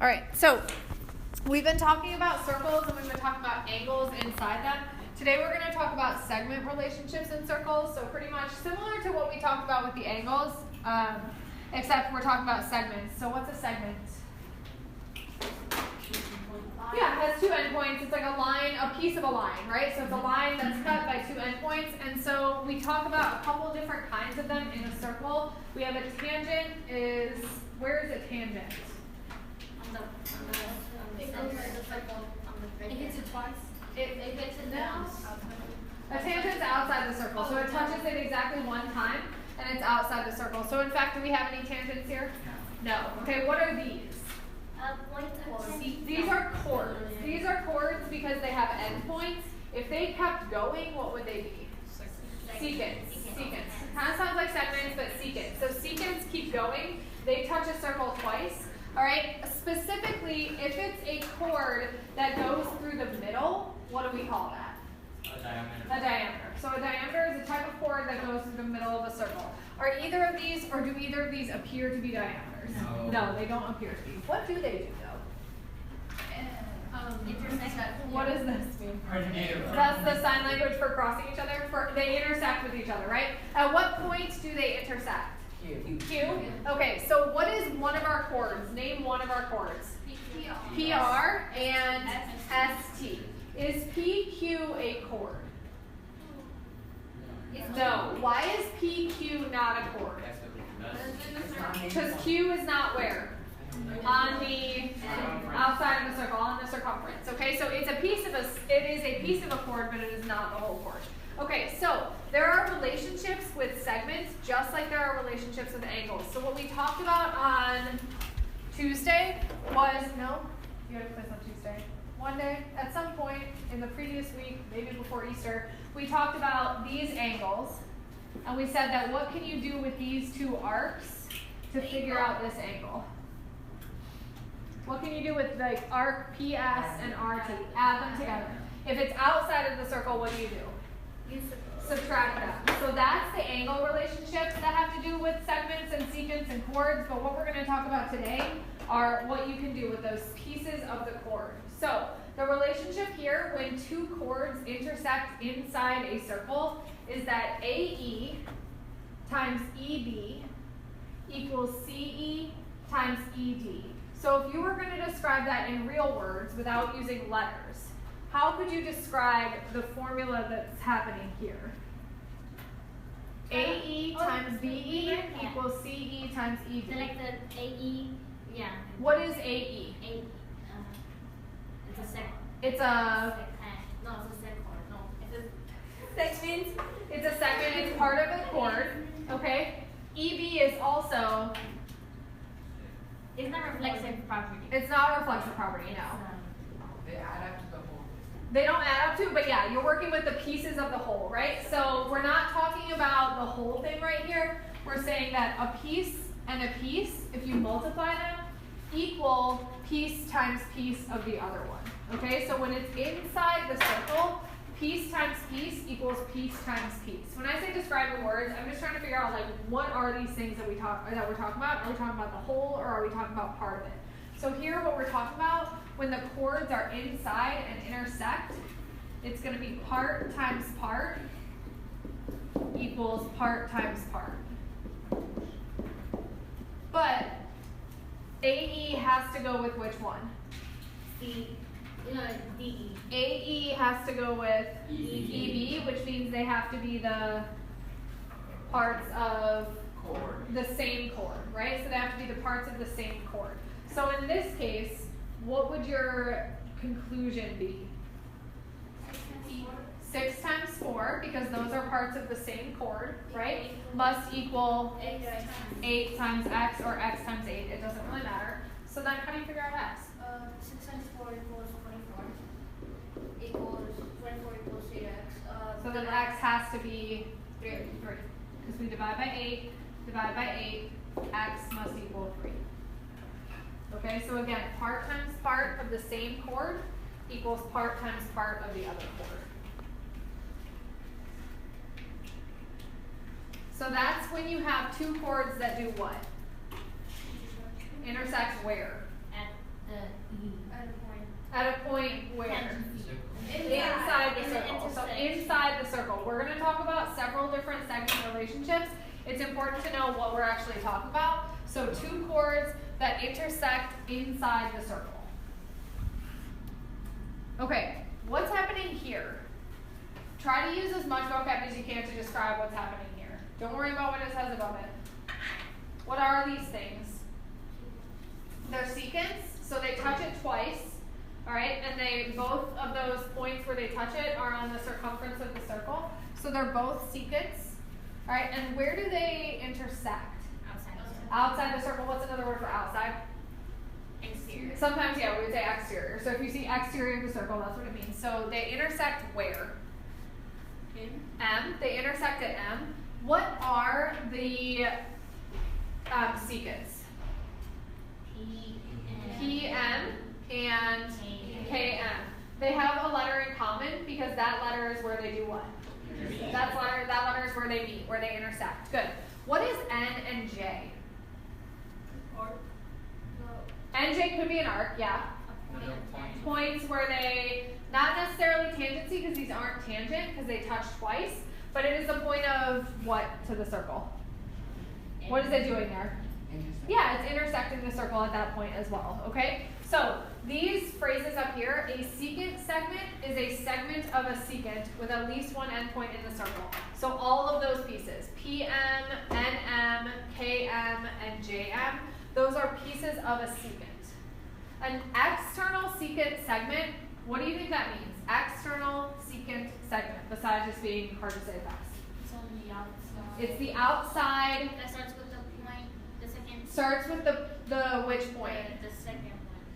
All right, so we've been talking about circles and we've been talking about angles inside them. Today we're going to talk about segment relationships in circles, so pretty much similar to what we talked about with the angles, except we're talking about segments. So what's a segment? Yeah, it has two endpoints. It's like a line, a piece of a line, right? So it's a line that's cut by two endpoints. And so we talk about a couple different kinds of them in a circle. We have a tangent where is a tangent? On the circle. It hits it twice. It hits it down. A tangent's outside the circle, so it touches it exactly one time, and it's outside the circle. So in fact, do we have any tangents here? No. Okay, what are these? These are chords. These are chords because they have endpoints. If they kept going, what would they be? Secants. Secants. Kind of sounds like segments, but secants. So secants keep going. They touch a circle twice. All right. Specifically, if it's a chord that goes through the middle, what do we call that? A diameter. A diameter. So a diameter is a type of chord that goes through the middle of a circle. Are either of these, or do either of these appear to be diameters? No, they don't appear to be. What do they do though? What does this mean? That's the sign language for crossing each other. They intersect with each other, right? At what point do they intersect? Q. Okay, so what is one of our chords? Name one of our chords. PR and ST. Is PQ a chord? No. Why is PQ not a chord? Because Q is not where? On the outside of the circle, on the circumference. Okay, so it is a piece of a chord, but it is not the whole chord. Okay, so there are relationships with segments, just like there are relationships with angles. So what we talked about on Tuesday was you had a quiz on Tuesday. One day, at some point in the previous week, maybe before Easter, we talked about these angles, and we said that what can you do with these two arcs to figure out this angle? What can you do with the arc PS and RT? Add them together. If it's outside of the circle, what do? You subtract them. So that's the angle relationships that have to do with segments and secants and chords. But what we're going to talk about today are what you can do with those pieces of the chord. So the relationship here when two chords intersect inside a circle is that AE times EB equals CE times ED. So if you were going to describe that in real words without using letters, how could you describe the formula that's happening here? AE times BE equals CE times ED. So like the AE, yeah. What is AE? It's a second. It's a... No, it's a second chord. No, it's a segment. It's a second. It's part of a chord. Okay. EB is also... It's not reflexive property. It's not a reflexive property, no. They add up to the whole. They don't add up to, but yeah, you're working with the pieces of the whole, right? So we're not talking about the whole thing right here. We're saying that a piece and a piece, if you multiply them, equal piece times piece of the other one. Okay, so when it's inside the circle, piece times piece equals piece times piece. When I say describe in words, I'm just trying to figure out like what are these things that we're talking about? Are we talking about the whole or are we talking about part of it? So here what we're talking about, when the chords are inside and intersect, it's going to be part times part equals part times part. But AE has to go with which one? DE. AE has to go with EB, which means they have to be the parts of the same chord, right? So they have to be the parts of the same chord. So in this case, what would your conclusion be? 6 times 4, because those are parts of the same chord, right? Must equal 8 times x or x times 8. It doesn't really matter. So then how do you figure out x? 6 times 4 equals 24. 24 equals 8x. So then x has to be 3. Because we divide by 8, x must equal 3. Okay, so again, part times part of the same chord equals part times part of the other chord. So that's when you have two chords that do what? Intersect where? At the several different segment relationships, it's important to know what we're actually talking about. So two chords that intersect inside the circle. Okay, what's happening here? Try to use as much vocab as you can to describe what's happening here. Don't worry about what it says above it. What are these things? They're secants, so they touch it twice, all right? And they both of those points where they touch it are on the circumference of the circle. So they're both secants, all right? And where do they intersect? Outside the circle. What's another word for outside? Exterior. Sometimes, yeah, we would say exterior. So if you see exterior of the circle, that's what it means. So they intersect where? M. They intersect at M. What are the secants? PM and KM. They have a letter in common because that letter is where they do what? That letter is where they meet, where they intersect. Good. What is N and J? NJ could be an arc, yeah. Points where they, not necessarily tangency because these aren't tangent because they touch twice, but it is a point of what to the circle? What is it doing there? Yeah, it's intersecting the circle at that point as well, okay? So these phrases up here, a secant segment is a segment of a secant with at least one endpoint in the circle. So all of those pieces, PM, NM, KM, and JM, those are pieces of a secant. An external secant segment, what do you think that means? External secant segment, besides just being hard to say fast. It's on the outside. It's the outside. That starts with the point, the second. Starts with the which point? The second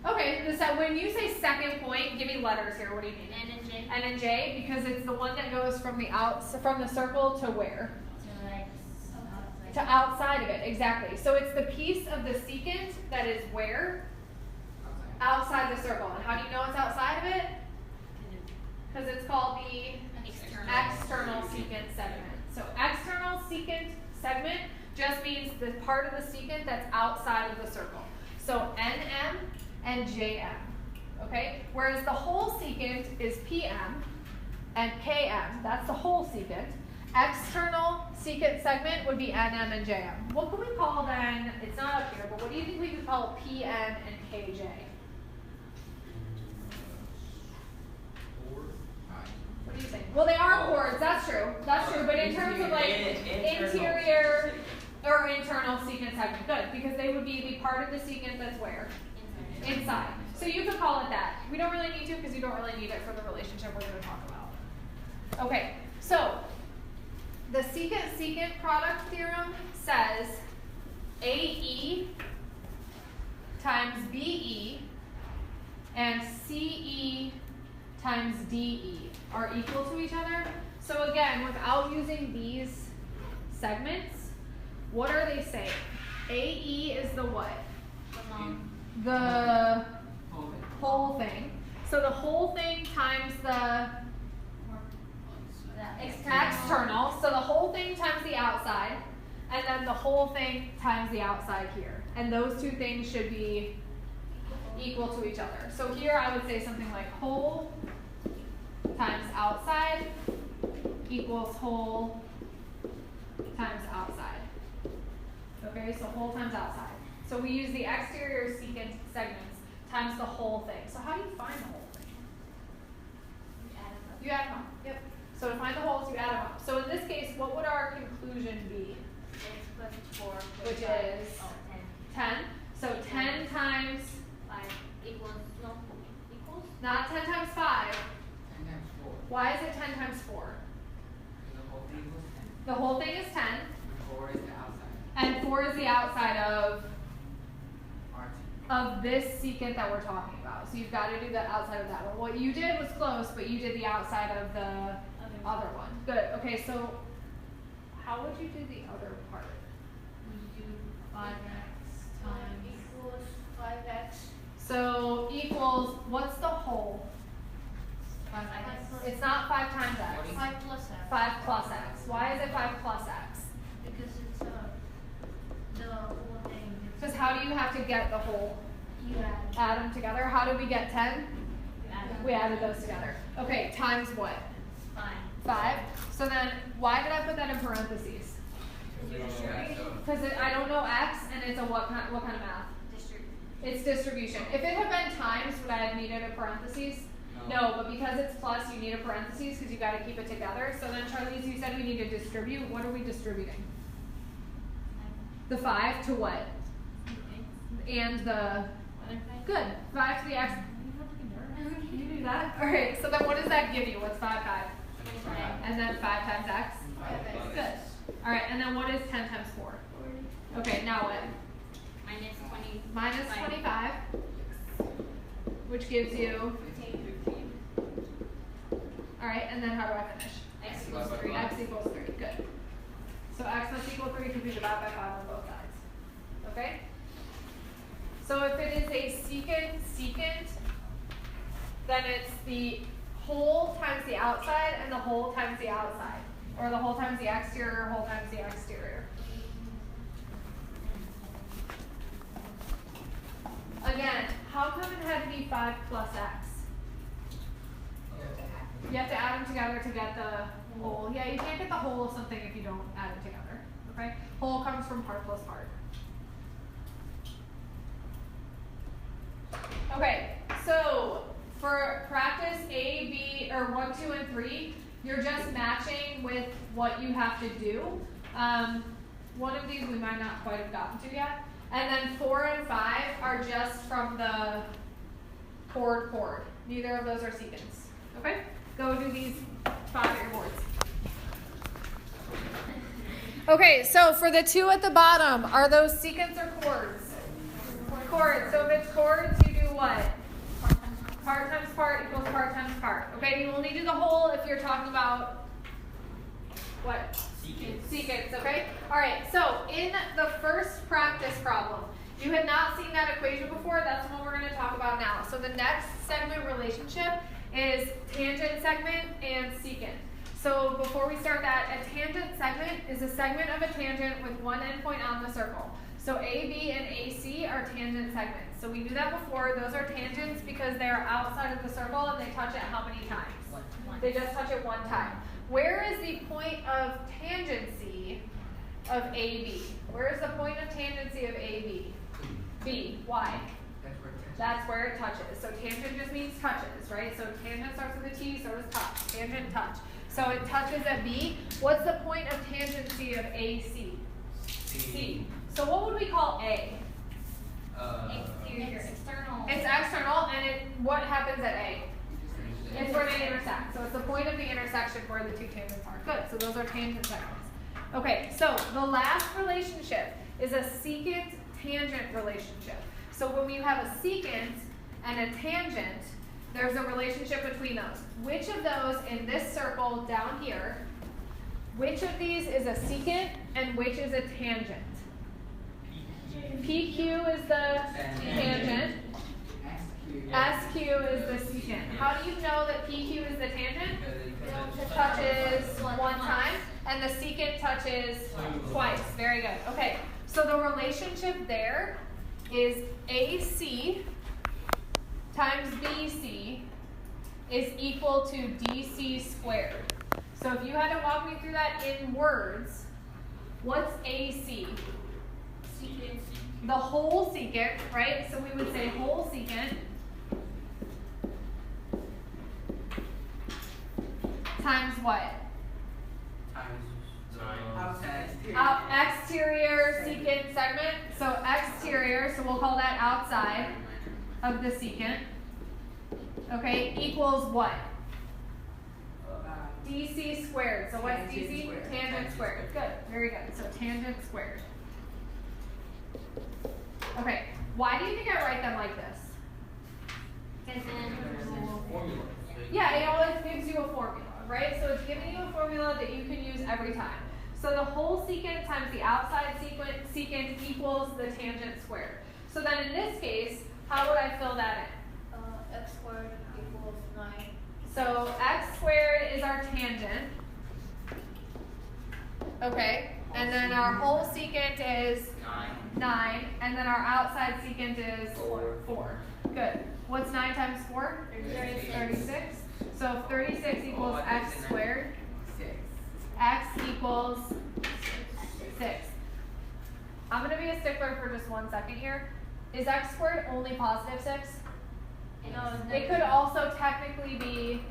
one. Okay, when you say second point, give me letters here. What do you mean? N and J. N and J, because it's the one that goes from the circle to where? To outside of it, exactly. So it's the piece of the secant that is where? Outside the circle. And how do you know it's outside of it? Because it's called the external secant segment. So external secant segment just means the part of the secant that's outside of the circle. So NM and JM. Okay? Whereas the whole secant is PM and KM. That's the whole secant. External secant segment would be NM and JM. What could we call then, it's not up here, but what do you think we could call PM and KJ? What do you think? Well, they are chords, that's true. That's true, but in terms of like interior or internal secant segment, good, because they would be the part of the secant that's where? Inside. So you could call it that. We don't really need to because you don't really need it for the relationship we're going to talk about. Okay, so the secant-secant product theorem says AE times BE and CE times DE are equal to each other. So again, without using these segments, what are they saying? AE is the what? The whole thing. So the whole thing times the external. So the whole thing times the outside, and then the whole thing times the outside here. And those two things should be equal to each other. So here I would say something like whole times outside equals whole times outside. Okay, so whole times outside. So we use the exterior secant segments times the whole thing. So how do you find the whole thing? You add them up. Yep. So to find the wholes, you add them up. So in this case, what would our conclusion be? Which is 10. So 10 times 5 equals, no, equals? not 10 times 5. 10 times 4. Why is it 10 times 4? The whole thing was 10. The whole thing is 10. And 4 is the outside. And 4 is the outside of RT. this secant that we're talking about. So you've got to do the outside of that one. What you did was close, but you did the outside of the other one. Good. Okay, so how would you do the other part? We do 5x times. equals 5x. So equals, what's the whole? 5x. It's not 5 times x. 5 plus x. 5 plus x. Why is it 5 plus x? Because it's the whole thing. Because how do you have to get the whole? You Add them together. How did we get 10? add We added those together. Okay, times what? 5. 5. So then, why did I put that in parentheses? Because I don't know x, and it's a what kind of math? It's distribution. If it had been times, would I have needed a parentheses? No, but because it's plus, you need a parentheses because you got to keep it together. So then, Charlize, you said we need to distribute. What are we distributing? The 5 to what? And the good 5 to the x. Can you do that? All right. So then, what does that give you? What's 5 times? And then 5 times x. Good. All right. And then what is 10 times 4? Okay. Now what? Minus 25, which gives you. All right. And then how do I finish? X equals 3. X equals 3. Good. So x must equal 3 because we divide by 5 on both sides. Okay? So if it is a secant, then it's the whole times the outside and the whole times the outside. Or the whole times the exterior, whole times the exterior. Again, how come it had to be 5 plus x? You have to add them together to get the whole. Yeah, you can't get the whole of something if you don't add it together. Okay? Whole comes from part plus part. Okay, so for practice A, B, or 1, 2, and 3, you're just matching with what you have to do. One of these we might not quite have gotten to yet. And then 4 and 5 are just from the chord. Neither of those are secants. Okay? Go do these 5 at your boards. Okay, so for the 2 at the bottom, are those secants or chords? Chords. So if it's chords, you do what? Part times part equals part times part. Okay, you only do the whole if you're talking about what? Secants, okay? Alright, so in the first practice problem, you had not seen that equation before. That's the one we're going to talk about now. So the next segment relationship is tangent segment and secant. So before we start that, a tangent segment is a segment of a tangent with one endpoint on the circle. So AB and AC are tangent segments. So we knew that before. Those are tangents because they are outside of the circle and they touch it how many times? They just touch it one time. Where is the point of tangency of AB? Where is the point of tangency of AB? B. Why? That's where it touches. So tangent just means touches, right? So tangent starts with a T, so does touch. Tangent, touch. So it touches at B. What's the point of tangency of AC? C. So what would we call A? Exterior. External. It's external, and what happens at A? It's where they intersect. So it's the point of the intersection where the two tangents are. Good. So those are tangent segments. Okay, so the last relationship is a secant-tangent relationship. So when you have a secant and a tangent, there's a relationship between those. Which of those in this circle down here, which of these is a secant and which is a tangent? PQ is the tangent. SQ is the secant. How do you know that PQ is the tangent? It touches one time, and the secant touches twice. Very good. Okay, so the relationship there is AC times BC is equal to DC squared. So if you had to walk me through that in words, what's AC? Secant. The whole secant, right? So we would say whole secant times what? Exterior secant segment. So exterior, so we'll call that outside of the secant. Okay, equals what? DC squared. So what's DC? Tangent squared. Good, very good. So tangent squared. Okay, why do you think I write them like this? Yeah, it always gives you a formula, right? So it's giving you a formula that you can use every time. So the whole secant times the outside secant equals the tangent squared. So then in this case, how would I fill that in? X squared equals 9. So x squared is our tangent. Okay, and then our whole secant is 9, and then our outside secant is 4. Good. What's 9 times 4? 36. So if 36 equals x squared, x equals 6. I'm going to be a stickler for just 1 second here. Is x squared only positive 6? No, It could also technically be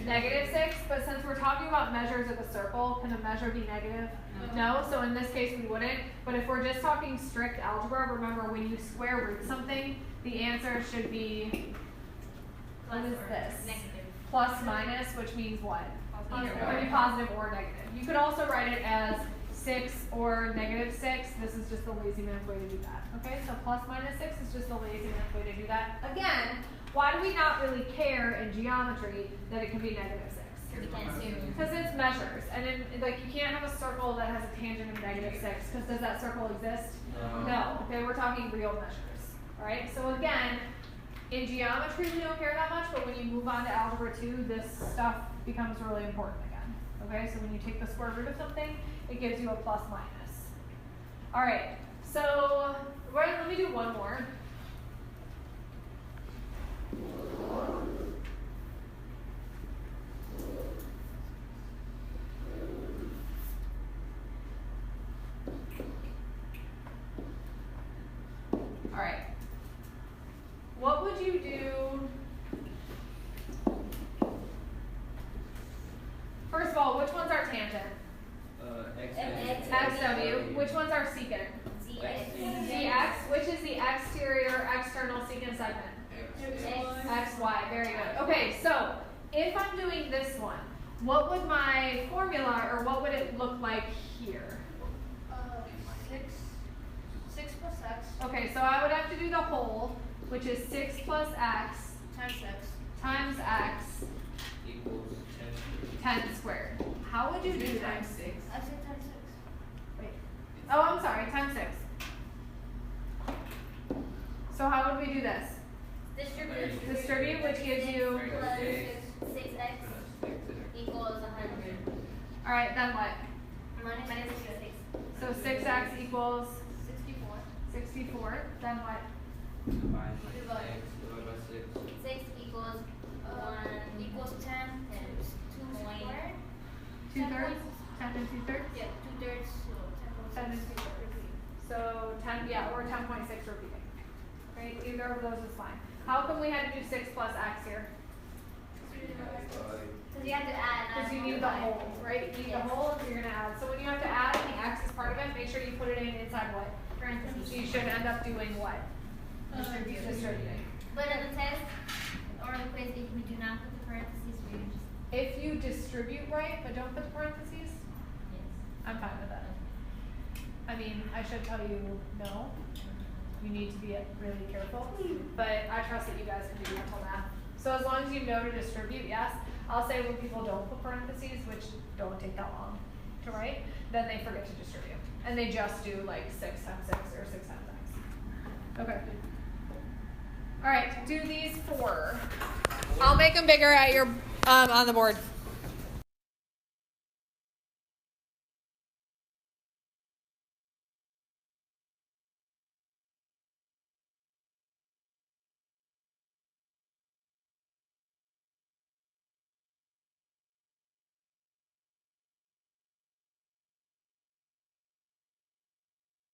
negative 6, but since we're talking about measures of a circle, can a measure be negative? No, so in this case we wouldn't. But if we're just talking strict algebra, remember when you square root something, the answer should be, what is this? Negative. Plus minus, which means what? Positive. It could be positive or negative. You could also write it as 6 or negative 6. This is just the lazy man's way to do that. Okay, so plus minus 6 is just the lazy man's way to do that. Again, why do we not really care in geometry that it can be negative 6? Because it's measures, and like you can't have a circle that has a tangent of negative 6. Because does that circle exist? No. Okay, we're talking real measures. All right. So again, in geometry we don't care that much, but when you move on to algebra 2, this stuff becomes really important again. Okay. So when you take the square root of something, it gives you a plus minus. All right. So let me do one more. All right. What would you do? First of all, which one's our tangent? XW. Which one's our secant? ZX. Which is the exterior external secant segment? XY. Very good. Okay, so if I'm doing this one, what would my formula, or what would it look like here? 6 plus x Okay, so I would have to do the whole, which is 6 plus x times x. Equals 10 squared. How would you do that? I said times 6. Wait. Oh, I'm sorry, times 6. So how would we do this? Distribute, which gives you, Plus 6x equals 100. all right, then what? Minus 6. So 6x equals 64. 64, then what? Divide by 6. 6 equals 1 equals 10 times 2 squared. 2/3? 10 and 2/3? Yeah, 2/3. So 10 and 2/3. So 10, yeah, or 10.6 repeating. Right, either of those is fine. How come we had to do 6 plus x here? Because you have to add. Because you need the whole, right? You need the whole, so you're going to add. So when you have to add and the x is part of it, make sure you put it in inside what? Parentheses. So you should end up doing what? Distributing. But in the test or the quiz, if we do not put the parentheses, we just If you distribute right, but don't put the parentheses, yes. I'm fine with that. I mean, I should tell you no. You need to be really careful, but I trust that you guys can do mental math. So as long as you know to distribute, yes. I'll say when people don't put parentheses, which don't take that long to write, then they forget to distribute. And they just do like 6 times 6 or 6 times x. Okay. All right, do these 4. I'll make them bigger at your on the board.